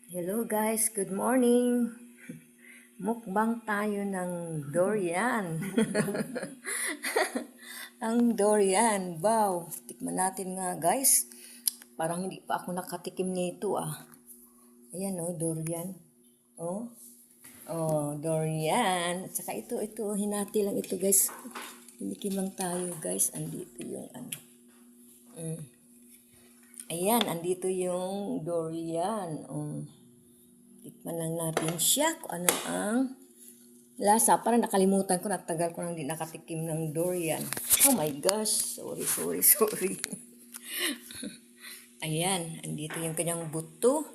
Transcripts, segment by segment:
Hello guys, good morning. Mukbang tayo ng durian. Ang durian, wow. Tikman natin nga guys. Parang hindi pa ako nakatikim nito ah. Ayan oh, durian. Oh. Oh, durian. At saka ito, hinati lang ito guys. Hinikim lang tayo guys. Andito yung ano. Ayan, andito yung durian. Tikman lang natin siya kung ano ang lasa. Parang nakalimutan ko, natagal ko nang hindi nakatikim ng durian. Oh my gosh, sorry. Ayan, andito yung kanyang buto.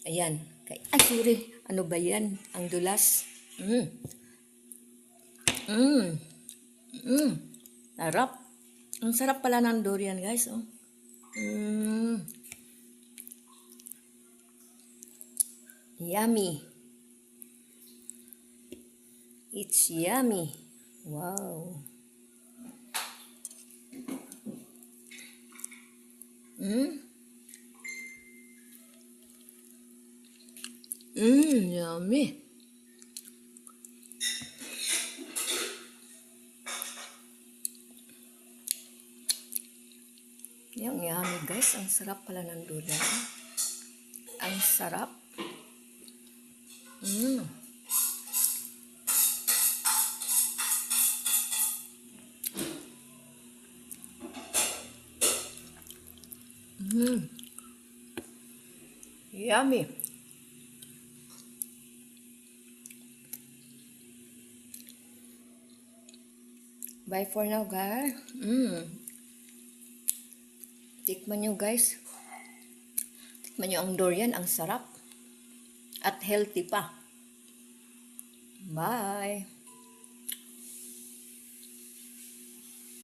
Ayan, ay sorry, ano ba yan? Ang dulas. Sarap. Ang sarap pala ng durian guys. Oh. Yummy. It's yummy. Wow. Yummy. Yung yummy guys, ang sarap pala ng durian. Ang sarap. Yummy. Bye for now guys. Tikman nyo guys. Tikman nyo ang durian, ang sarap. At healthy pa. Bye.